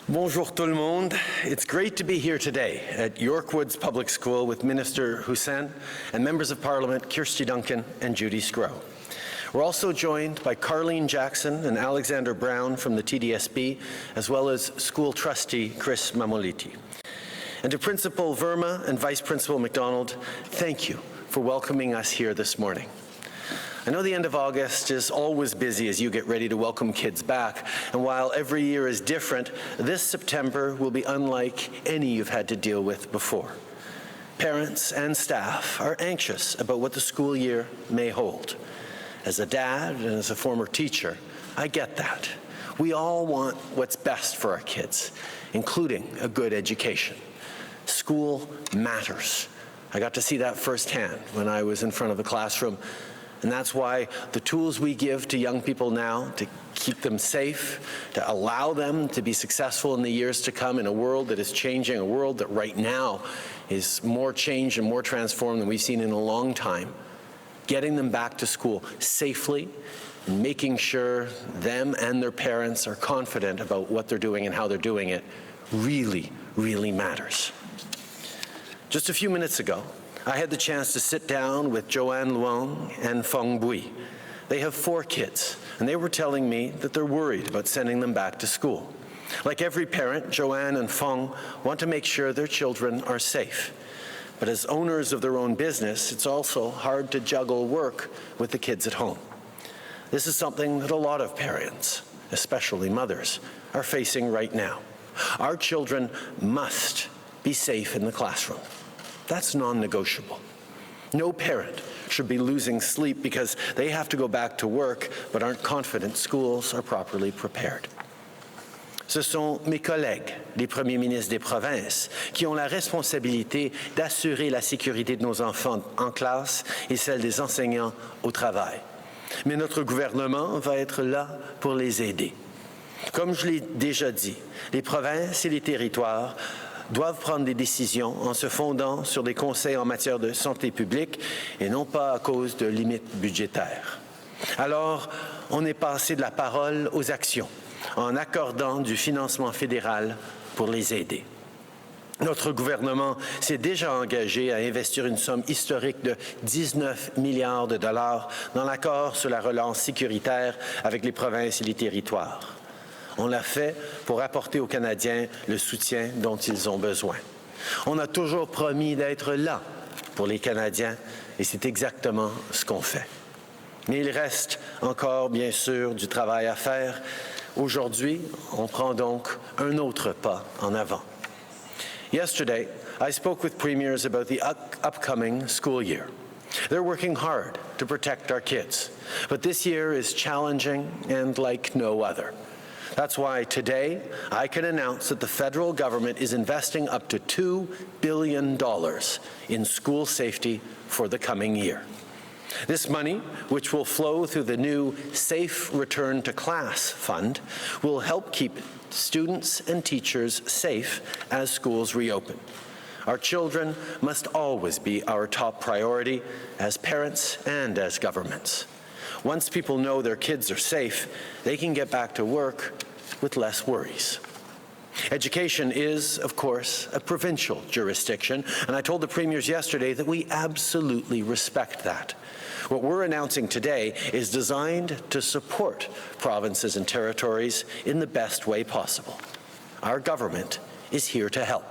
Bonjour tout le monde. It's great to be here today at York Woods Public School with Minister Hussen and members of Parliament Kirsty Duncan and Judy Sgro. We're also joined by Carleen Jackson and Alexander Brown from the TDSB, as well as school trustee Chris Mamoliti. And to Principal Verma and Vice Principal MacDonald, thank you for welcoming us here this morning. I know the end of August is always busy as you get ready to welcome kids back, and while every year is different, this September will be unlike any you've had to deal with before. Parents and staff are anxious about what the school year may hold. As a dad and as a former teacher, I get that. We all want what's best for our kids, including a good education. School matters. I got to see that firsthand when I was in front of the classroom. And that's why the tools we give to young people now to keep them safe, to allow them to be successful in the years to come in a world that is changing, a world that right now is more changed and more transformed than we've seen in a long time. Getting them back to school safely and making sure them and their parents are confident about what they're doing and how they're doing it really, really matters. Just a few minutes ago, I had the chance to sit down with Joanne Luong and Fong Bui. They have 4 kids, and they were telling me that they're worried about sending them back to school. Like every parent, Joanne and Fong want to make sure their children are safe. But as owners of their own business, it's also hard to juggle work with the kids at home. This is something that a lot of parents, especially mothers, are facing right now. Our children must be safe in the classroom. That's non-negotiable. No parent should be losing sleep because they have to go back to work but aren't confident schools are properly prepared. Ce sont mes collègues, les premiers ministres des provinces, qui ont la responsabilité d'assurer la sécurité de nos enfants en classe et celle des enseignants au travail. Mais notre gouvernement va être là pour les aider. Comme je l'ai déjà dit, les provinces et les territoires doivent prendre des décisions en se fondant sur des conseils en matière de santé publique et non pas à cause de limites budgétaires. Alors, on est passé de la parole aux actions en accordant du financement fédéral pour les aider. Notre gouvernement s'est déjà engagé à investir une somme historique de 19 milliards de dollars dans l'accord sur la relance sécuritaire avec les provinces et les territoires. On l'a fait pour apporter aux Canadiens le soutien dont ils ont besoin. On a toujours promis d'être là pour les Canadiens et c'est exactement ce qu'on fait. Mais il reste encore, bien sûr, du travail à faire. Aujourd'hui, on prend donc un autre pas en avant. Yesterday, I spoke with premiers about the upcoming school year. They're working hard to protect our kids, but this year is challenging and like no other. That's why today I can announce that the federal government is investing up to $2 billion in school safety for the coming year. This money, which will flow through the new Safe Return to Class Fund, will help keep students and teachers safe as schools reopen. Our children must always be our top priority as parents and as governments. Once people know their kids are safe, they can get back to work with less worries. Education is, of course, a provincial jurisdiction, and I told the premiers yesterday that we absolutely respect that. What we're announcing today is designed to support provinces and territories in the best way possible. Our government is here to help.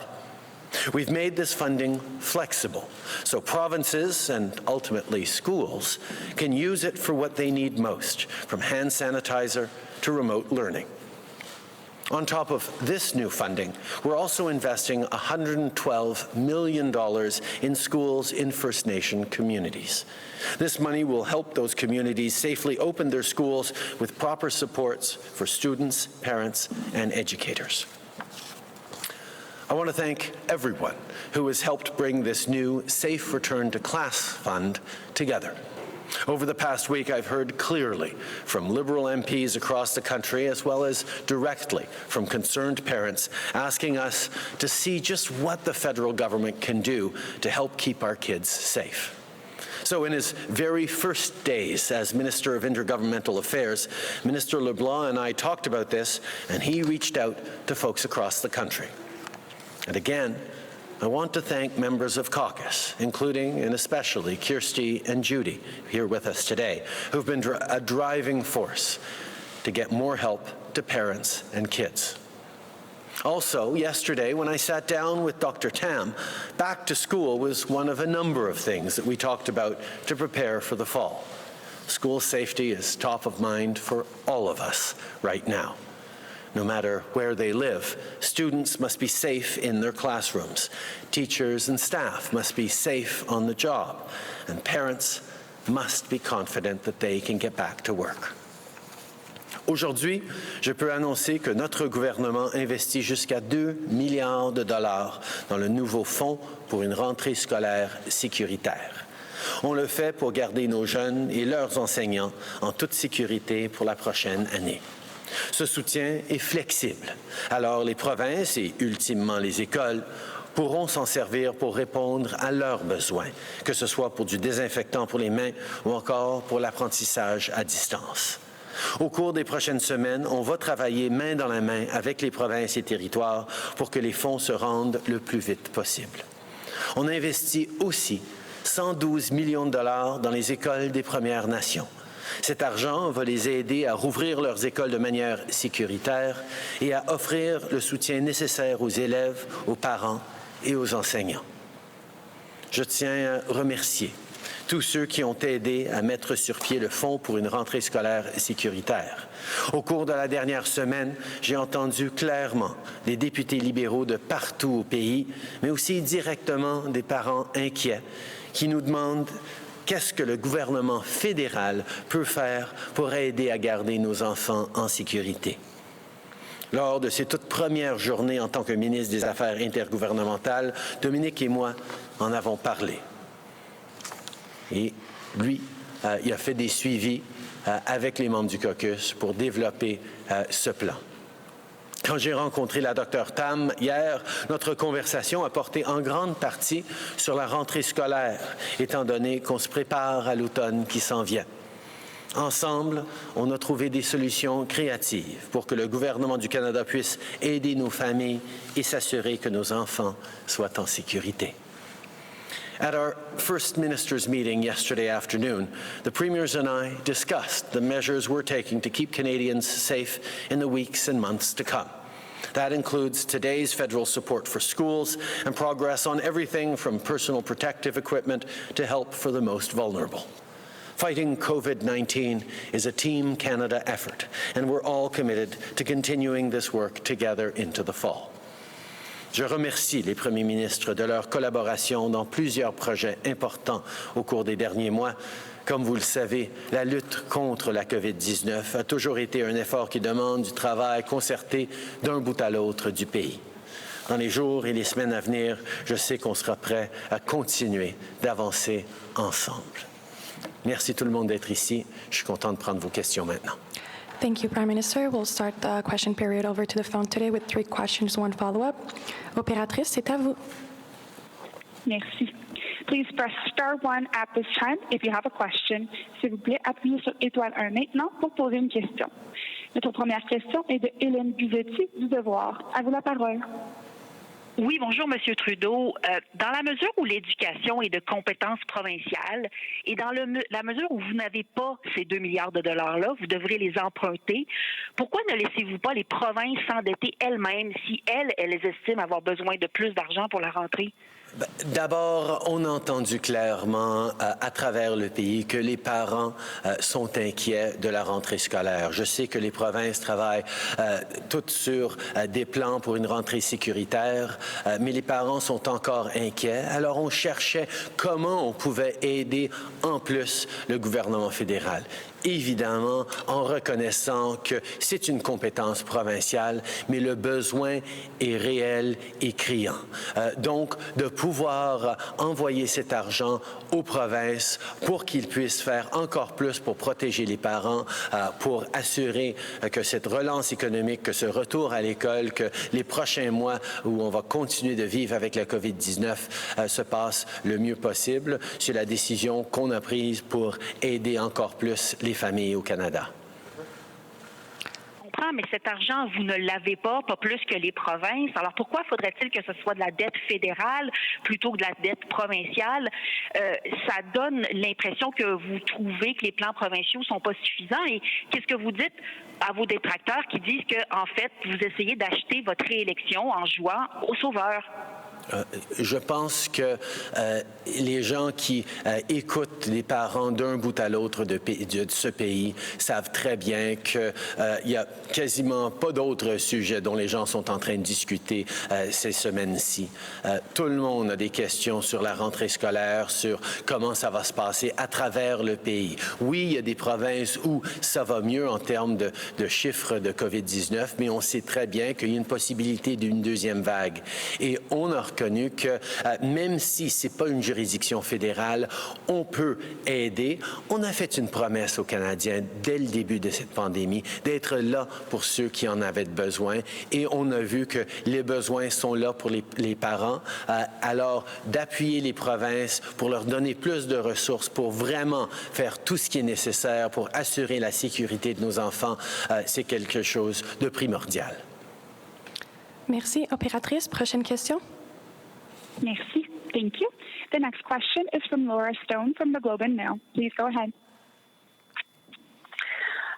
We've made this funding flexible, so provinces and ultimately schools can use it for what they need most, from hand sanitizer to remote learning. On top of this new funding, we're also investing $112 million in schools in First Nation communities. This money will help those communities safely open their schools with proper supports for students, parents, and educators. I want to thank everyone who has helped bring this new Safe Return to Class Fund together. Over the past week, I've heard clearly from Liberal MPs across the country, as well as directly from concerned parents, asking us to see just what the federal government can do to help keep our kids safe. So in his very first days as Minister of Intergovernmental Affairs, Minister LeBlanc and I talked about this, and he reached out to folks across the country. And again, I want to thank members of caucus, including and especially Kirsty and Judy, here with us today, who've been a driving force to get more help to parents and kids. Also, yesterday, when I sat down with Dr. Tam, back to school was one of a number of things that we talked about to prepare for the fall. School safety is top of mind for all of us right now. No matter where they live, students must be safe in their classrooms. Teachers and staff must be safe on the job. And parents must be confident that they can get back to work. Aujourd'hui, je peux annoncer que notre gouvernement investit jusqu'à 2 milliards de dollars dans le nouveau fonds pour une rentrée scolaire sécuritaire. On le fait pour garder nos jeunes et leurs enseignants en toute sécurité pour la prochaine année. Ce soutien est flexible, alors les provinces et ultimement les écoles pourront s'en servir pour répondre à leurs besoins, que ce soit pour du désinfectant pour les mains ou encore pour l'apprentissage à distance. Au cours des prochaines semaines, on va travailler main dans la main avec les provinces et territoires pour que les fonds se rendent le plus vite possible. On investit aussi 112 millions de dollars dans les écoles des Premières Nations. Cet argent va les aider à rouvrir leurs écoles de manière sécuritaire et à offrir le soutien nécessaire aux élèves, aux parents et aux enseignants. Je tiens à remercier tous ceux qui ont aidé à mettre sur pied le fonds pour une rentrée scolaire sécuritaire. Au cours de la dernière semaine, j'ai entendu clairement des députés libéraux de partout au pays, mais aussi directement des parents inquiets qui nous demandent qu'est-ce que le gouvernement fédéral peut faire pour aider à garder nos enfants en sécurité. Lors de ses toutes premières journées en tant que ministre des Affaires intergouvernementales, Dominique et moi en avons parlé. Et lui, il a fait des suivis avec les membres du caucus pour développer ce plan. Quand j'ai rencontré la Dr. Tam hier, notre conversation a porté en grande partie sur la rentrée scolaire, étant donné qu'on se prépare à l'automne qui s'en vient. Ensemble, on a trouvé des solutions créatives pour que le gouvernement du Canada puisse aider nos familles et s'assurer que nos enfants soient en sécurité. At our First Ministers' meeting yesterday afternoon, the Premiers and I discussed the measures we're taking to keep Canadians safe in the weeks and months to come. That includes today's federal support for schools and progress on everything from personal protective equipment to help for the most vulnerable. Fighting COVID-19 is a Team Canada effort, and we're all committed to continuing this work together into the fall. Je remercie les premiers ministres de leur collaboration dans plusieurs projets importants au cours des derniers mois. Comme vous le savez, la lutte contre la COVID-19 a toujours été un effort qui demande du travail concerté d'un bout à l'autre du pays. Dans les jours et les semaines à venir, je sais qu'on sera prêt à continuer d'avancer ensemble. Merci tout le monde d'être ici. Je suis content de prendre vos questions maintenant. Thank you, Prime Minister. We'll start the question period over to the phone today with 3 questions, 1 follow-up. Opératrice, c'est à vous. Merci. Please press star 1 at this time if you have a question. S'il vous plaît, appuyez sur étoile 1 maintenant pour poser une question. Notre première question est de Hélène Buzetti du Devoir. À vous la parole. Oui, bonjour, Monsieur Trudeau. Dans la mesure où l'éducation est de compétence provinciale et dans la mesure où vous n'avez pas ces 2 milliards de dollars-là, vous devrez les emprunter. Pourquoi ne laissez-vous pas les provinces s'endetter elles-mêmes si elles estiment avoir besoin de plus d'argent pour la rentrée? D'abord, on a entendu clairement à travers le pays que les parents sont inquiets de la rentrée scolaire. Je sais que les provinces travaillent toutes sur des plans pour une rentrée sécuritaire, mais les parents sont encore inquiets. Alors, on cherchait comment on pouvait aider en plus le gouvernement fédéral. évidemment en reconnaissant que c'est une compétence provinciale, mais le besoin est réel et criant. Donc, de pouvoir envoyer cet argent aux provinces pour qu'ils puissent faire encore plus pour protéger les parents, pour assurer que cette relance économique, que ce retour à l'école, que les prochains mois où on va continuer de vivre avec la COVID-19 se passent le mieux possible. C'est la décision qu'on a prise pour aider encore plus les familles au Canada. Mais cet argent, vous ne l'avez pas plus que les provinces. Alors pourquoi faudrait-il que ce soit de la dette fédérale plutôt que de la dette provinciale? Ça donne l'impression que vous trouvez que les plans provinciaux sont pas suffisants. Et qu'est-ce que vous dites à vos détracteurs qui disent que, en fait, vous essayez d'acheter votre réélection en jouant au sauveur? Je pense que les gens qui écoutent les parents d'un bout à l'autre de ce pays savent très bien qu'il n'y a quasiment pas d'autres sujets dont les gens sont en train de discuter ces semaines-ci. Tout le monde a des questions sur la rentrée scolaire, sur comment ça va se passer à travers le pays. Oui, il y a des provinces où ça va mieux en termes de chiffres de COVID-19, mais on sait très bien qu'il y a une possibilité d'une deuxième vague. Et on a reconnu que même si ce n'est pas une juridiction fédérale, on peut aider. On a fait une promesse aux Canadiens dès le début de cette pandémie d'être là pour ceux qui en avaient besoin et on a vu que les besoins sont là pour les parents. Alors, d'appuyer les provinces pour leur donner plus de ressources pour vraiment faire tout ce qui est nécessaire pour assurer la sécurité de nos enfants, c'est quelque chose de primordial. Merci. Opératrice, prochaine question. Merci. Thank you. The next question is from Laura Stone from the Globe and Mail. Please go ahead.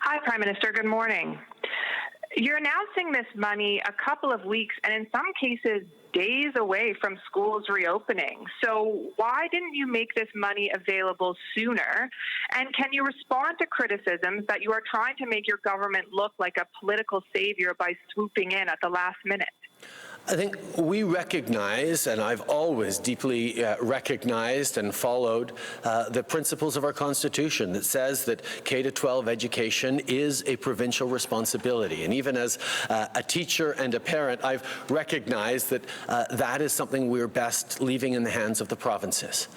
Hi, Prime Minister. Good morning. You're announcing this money a couple of weeks and in some cases days away from schools reopening. So why didn't you make this money available sooner? And can you respond to criticisms that you are trying to make your government look like a political savior by swooping in at the last minute? I think we recognize, and I've always deeply recognized and followed the principles of our Constitution that says that K-12 education is a provincial responsibility. And even as a teacher and a parent, I've recognized that that is something we're best leaving in the hands of the provinces.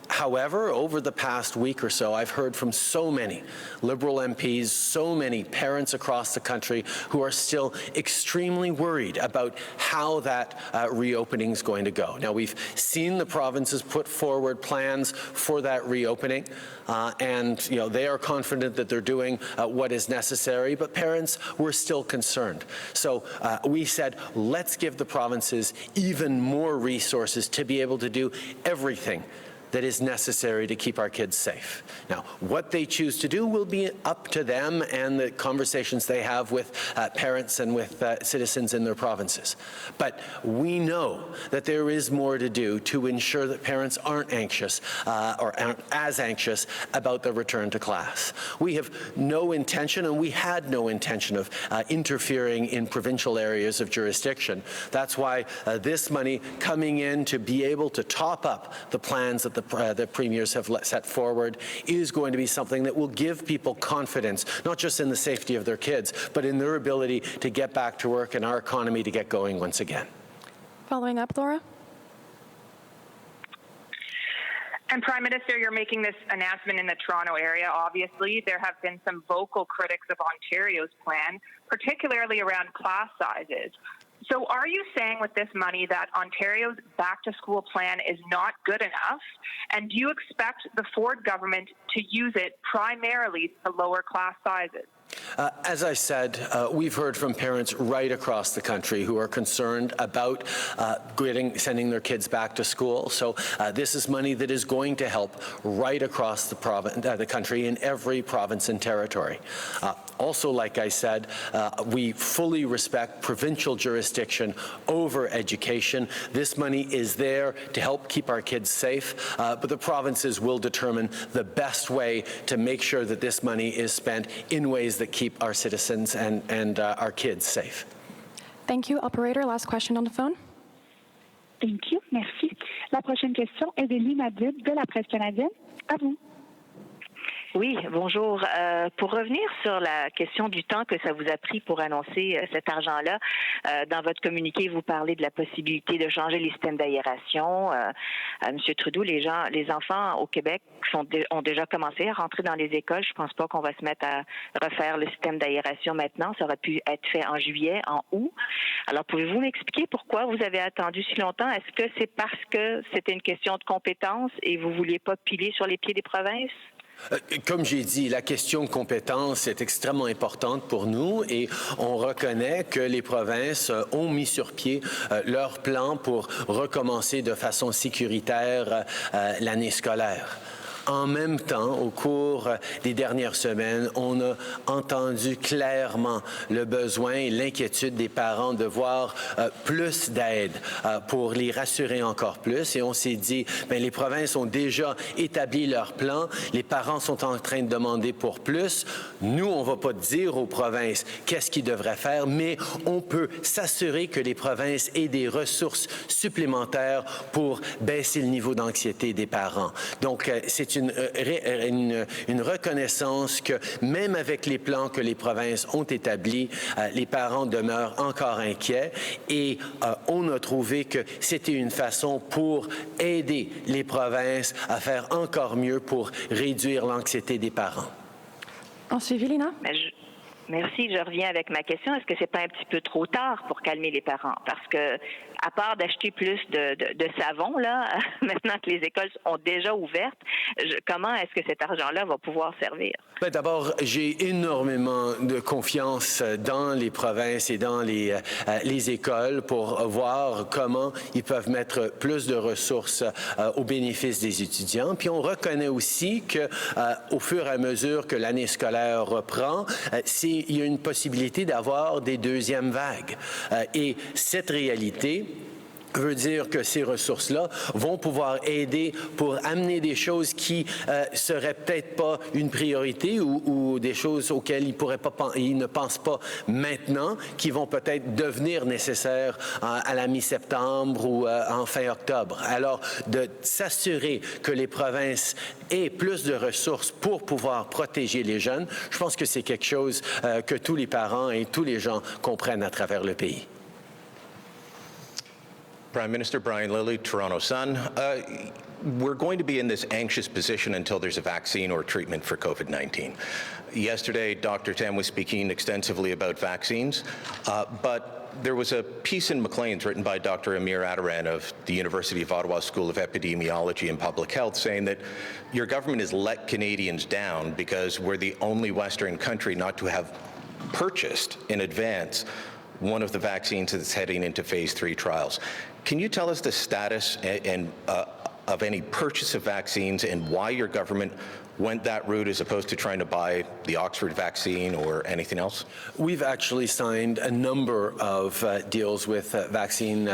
However, over the past week or so, I've heard from so many Liberal MPs, so many parents across the country who are still extremely worried about how that reopening is going to go. Now, we've seen the provinces put forward plans for that reopening, and they are confident that they're doing what is necessary, but parents were still concerned. So we said, let's give the provinces even more resources to be able to do everything that is necessary to keep our kids safe. Now, what they choose to do will be up to them and the conversations they have with parents and with citizens in their provinces. But we know that there is more to do to ensure that parents aren't anxious or aren't as anxious about the return to class. We have no intention, and we had no intention of interfering in provincial areas of jurisdiction. That's why this money coming in to be able to top up the plans that the premiers have set forward is going to be something that will give people confidence, not just in the safety of their kids, but in their ability to get back to work and our economy to get going once again. Following up, Laura. And Prime Minister, you're making this announcement in the Toronto area. Obviously, there have been some vocal critics of Ontario's plan, particularly around class sizes. So are you saying with this money that Ontario's back-to-school plan is not good enough? And do you expect the Ford government to use it primarily to lower class sizes? As I said, we've heard from parents right across the country who are concerned about sending their kids back to school. So this is money that is going to help right across the country in every province and territory. Also, like I said, we fully respect provincial jurisdiction over education. This money is there to help keep our kids safe, but the provinces will determine the best way to make sure that this money is spent in ways that keep our citizens and our kids safe. Thank you. Operator, last question on the phone. Thank you. Merci. La prochaine question est de Lee Madrid de la Presse canadienne. À vous. Oui, bonjour. Pour revenir sur la question du temps que ça vous a pris pour annoncer cet argent-là, dans votre communiqué, vous parlez de la possibilité de changer les systèmes d'aération. Monsieur Trudeau, les enfants au Québec ont déjà commencé à rentrer dans les écoles. Je pense pas qu'on va se mettre à refaire le système d'aération maintenant. Ça aurait pu être fait en juillet, en août. Alors, pouvez-vous m'expliquer pourquoi vous avez attendu si longtemps? Est-ce que c'est parce que c'était une question de compétence et vous vouliez pas piler sur les pieds des provinces? Comme j'ai dit, la question de compétence est extrêmement importante pour nous et on reconnaît que les provinces ont mis sur pied leur plan pour recommencer de façon sécuritaire l'année scolaire. En même temps, au cours des dernières semaines, on a entendu clairement le besoin et l'inquiétude des parents de voir plus d'aide pour les rassurer encore plus. Et on s'est dit, bien, les provinces ont déjà établi leur plan, les parents sont en train de demander pour plus. Nous, on ne va pas dire aux provinces qu'est-ce qu'ils devraient faire, mais on peut s'assurer que les provinces aient des ressources supplémentaires pour baisser le niveau d'anxiété des parents. Donc, c'est une reconnaissance que même avec les plans que les provinces ont établis, les parents demeurent encore inquiets et on a trouvé que c'était une façon pour aider les provinces à faire encore mieux pour réduire l'anxiété des parents. En suivi, Lina? Merci, je reviens avec ma question. Est-ce que c'est pas un petit peu trop tard pour calmer les parents? Parce que, à part d'acheter plus de savon, là, maintenant que les écoles sont déjà ouvertes, comment est-ce que cet argent-là va pouvoir servir? Bien, d'abord, j'ai énormément de confiance dans les provinces et dans les écoles pour voir comment ils peuvent mettre plus de ressources au bénéfice des étudiants. Puis on reconnaît aussi que, au fur et à mesure que l'année scolaire reprend, il y a une possibilité d'avoir des deuxièmes vagues. Et cette réalité veut dire que ces ressources-là vont pouvoir aider pour amener des choses qui seraient peut-être pas une priorité ou des choses auxquelles ils ne pensent pas maintenant, qui vont peut-être devenir nécessaires à la mi-septembre ou en fin octobre. Alors, de s'assurer que les provinces aient plus de ressources pour pouvoir protéger les jeunes, je pense que c'est quelque chose que tous les parents et tous les gens comprennent à travers le pays. Prime Minister Brian Lilley, Toronto Sun. We're going to be in this anxious position until there's a vaccine or treatment for COVID-19. Yesterday, Dr. Tam was speaking extensively about vaccines, but there was a piece in Maclean's written by Dr. Amir Adaran of the University of Ottawa School of Epidemiology and Public Health saying that your government has let Canadians down because we're the only Western country not to have purchased in advance one of the vaccines that's heading into phase 3 trials. Can you tell us the status of any purchase of vaccines and why your government went that route as opposed to trying to buy the Oxford vaccine or anything else? We've actually signed a number of deals with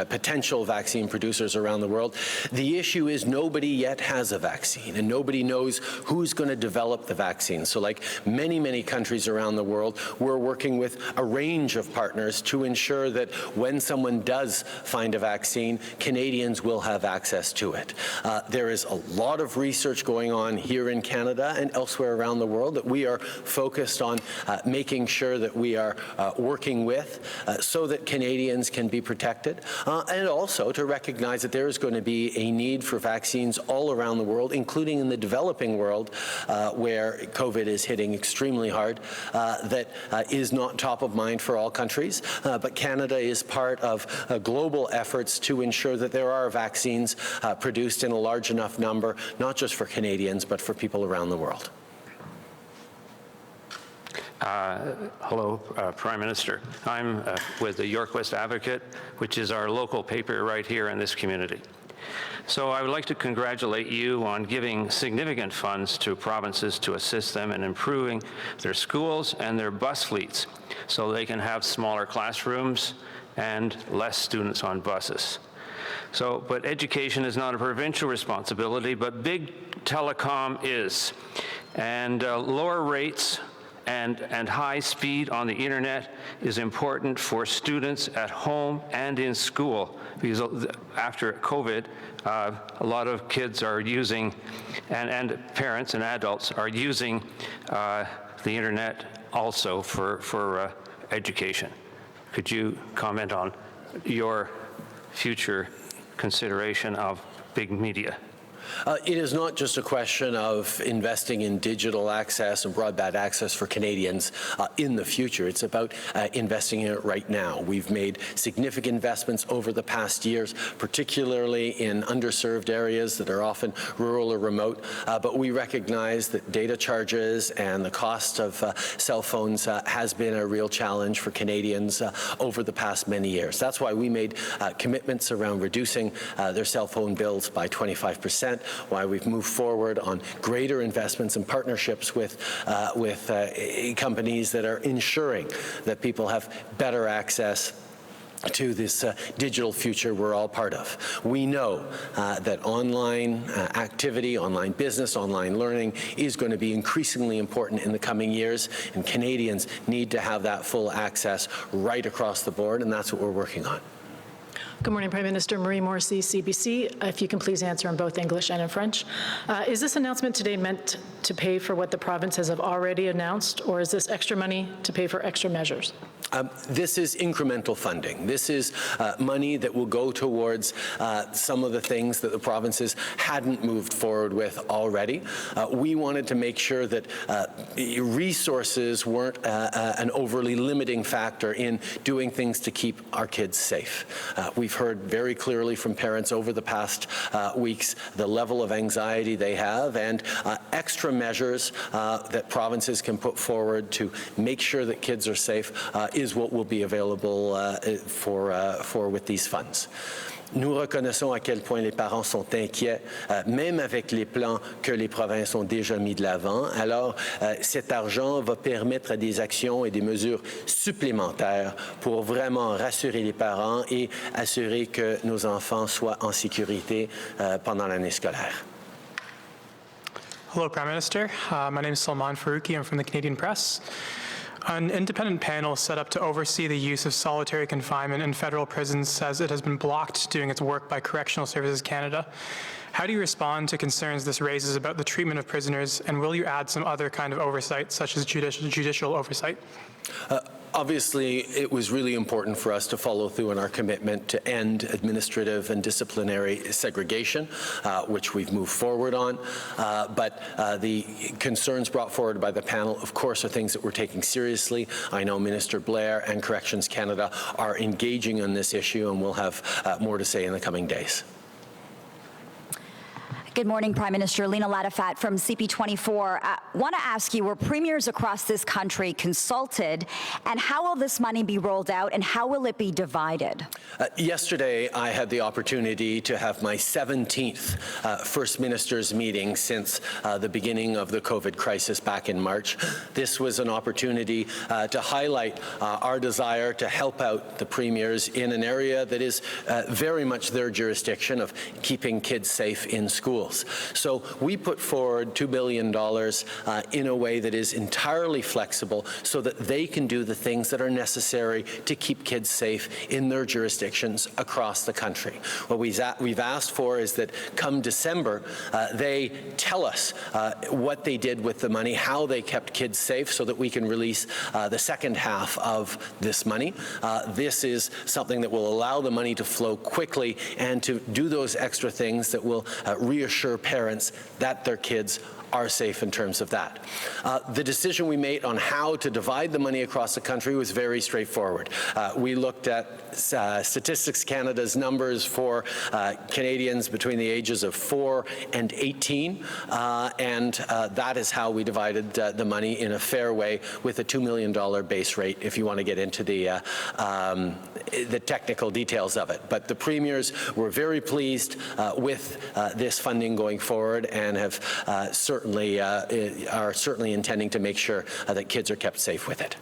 potential vaccine producers around the world. The issue is nobody yet has a vaccine and nobody knows who's going to develop the vaccine. So like many, many countries around the world, we're working with a range of partners to ensure that when someone does find a vaccine, Canadians will have access to it. There is a lot of research going on here in Canada and elsewhere around the world that we are focused on making sure that we are working with so that Canadians can be protected, and also to recognize that there is going to be a need for vaccines all around the world, including in the developing world where COVID is hitting extremely hard, that is not top of mind for all countries, but Canada is part of global efforts to ensure that there are vaccines produced in a large enough number, not just for Canadians, but for people around the world. Hello, Prime Minister. I'm with the York West Advocate, which is our local paper right here in this community. So I would like to congratulate you on giving significant funds to provinces to assist them in improving their schools and their bus fleets so they can have smaller classrooms and less students on buses. But education is not a provincial responsibility, but big telecom is. And lower rates and high speed on the internet is important for students at home and in school, because after COVID, a lot of kids are using, and parents and adults are using the internet also for education. Could you comment on your future consideration of big media? It is not just a question of investing in digital access and broadband access for Canadians in the future. It's about investing in it right now. We've made significant investments over the past years, particularly in underserved areas that are often rural or remote, but we recognize that data charges and the cost of cell phones has been a real challenge for Canadians over the past many years. That's why we made commitments around reducing their cell phone bills by 25%. Why we've moved forward on greater investments and partnerships with companies that are ensuring that people have better access to this digital future we're all part of. We know that online activity, online business, online learning is going to be increasingly important in the coming years, and Canadians need to have that full access right across the board, and that's what we're working on. Good morning, Prime Minister. Marie Morrissey, CBC. If you can please answer in both English and in French. Is this announcement today meant to pay for what the provinces have already announced, or is this extra money to pay for extra measures? This is incremental funding. This is money that will go towards some of the things that the provinces hadn't moved forward with already. We wanted to make sure that resources weren't an overly limiting factor in doing things to keep our kids safe. We've heard very clearly from parents over the past weeks the level of anxiety they have, and extra measures that provinces can put forward to make sure that kids are safe is what will be available with these funds. Nous reconnaissons à quel point les parents sont inquiets, même avec les plans que les provinces ont déjà mis de l'avant. Alors, cet argent va permettre à des actions et des mesures supplémentaires pour vraiment rassurer les parents et assurer que nos enfants soient en sécurité pendant l'année scolaire. Hello, Prime Minister. My name is Salman Faruqi. I'm from the Canadian Press. An independent panel set up to oversee the use of solitary confinement in federal prisons says it has been blocked doing its work by Correctional Services Canada. How do you respond to concerns this raises about the treatment of prisoners, and will you add some other kind of oversight, such as judicial oversight? Obviously, it was really important for us to follow through on our commitment to end administrative and disciplinary segregation, which we've moved forward on. But the concerns brought forward by the panel, of course, are things that we're taking seriously. I know Minister Blair and Corrections Canada are engaging on this issue, and we'll have more to say in the coming days. Good morning, Prime Minister. Lena Latifat from CP24. Want to ask you, were premiers across this country consulted, and how will this money be rolled out, and how will it be divided? Yesterday, I had the opportunity to have my 17th First Minister's meeting since the beginning of the COVID crisis back in March. This was an opportunity to highlight our desire to help out the premiers in an area that is very much their jurisdiction of keeping kids safe in schools. So we put forward $2 billion in a way that is entirely flexible so that they can do the things that are necessary to keep kids safe in their jurisdictions across the country. What we've asked for is that come December, they tell us what they did with the money, how they kept kids safe, so that we can release the second half of this money. This is something that will allow the money to flow quickly and to do those extra things that will reassure parents that their kids are safe in terms of that. The decision we made on how to divide the money across the country was very straightforward. We looked at Statistics Canada's numbers for Canadians between the ages of 4 and 18, and that is how we divided the money in a fair way with a $2 million base rate, if you want to get into the technical details of it. But the premiers were very pleased with this funding going forward, and have are certainly intending to make sure that kids are kept safe with it.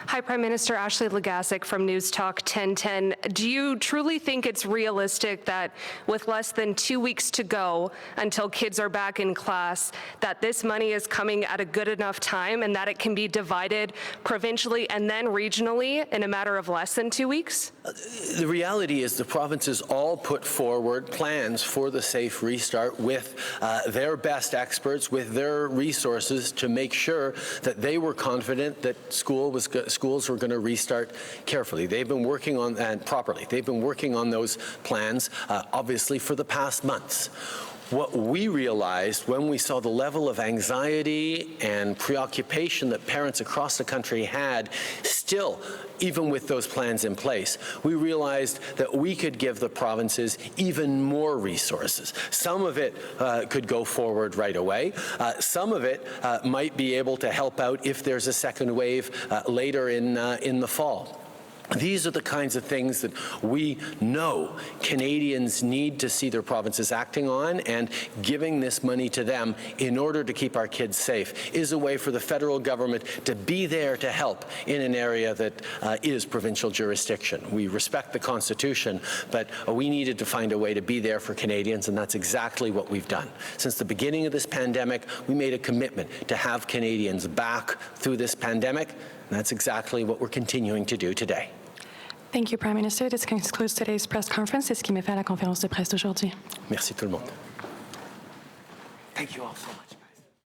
Hi, Hi, Prime Minister. Ashley Legasic from News Talk 1010. Do you truly think it's realistic that with less than 2 weeks to go until kids are back in class, that this money is coming at a good enough time and that it can be divided provincially and then regionally in a matter of less than 2 weeks? The reality is the provinces all put forward plans for the safe restart with their best experts, with their resources to make sure that they were confident that schools were going to restart carefully. They've been working on that properly. They've been working on those plans, obviously, for the past months. What we realized when we saw the level of anxiety and preoccupation that parents across the country had still, even with those plans in place, we realized that we could give the provinces even more resources. Some of it could go forward right away. Some of it might be able to help out if there's a second wave later in the fall. These are the kinds of things that we know Canadians need to see their provinces acting on, and giving this money to them in order to keep our kids safe is a way for the federal government to be there to help in an area that is provincial jurisdiction. We respect the Constitution, but we needed to find a way to be there for Canadians, and that's exactly what we've done. Since the beginning of this pandemic, we made a commitment to have Canadians back through this pandemic, and that's exactly what we're continuing to do today. Thank you, Prime Minister. This concludes today's press conference. C'est ce qui met fin à la conférence de presse d'aujourd'hui. Merci tout le monde. Thank you all so much.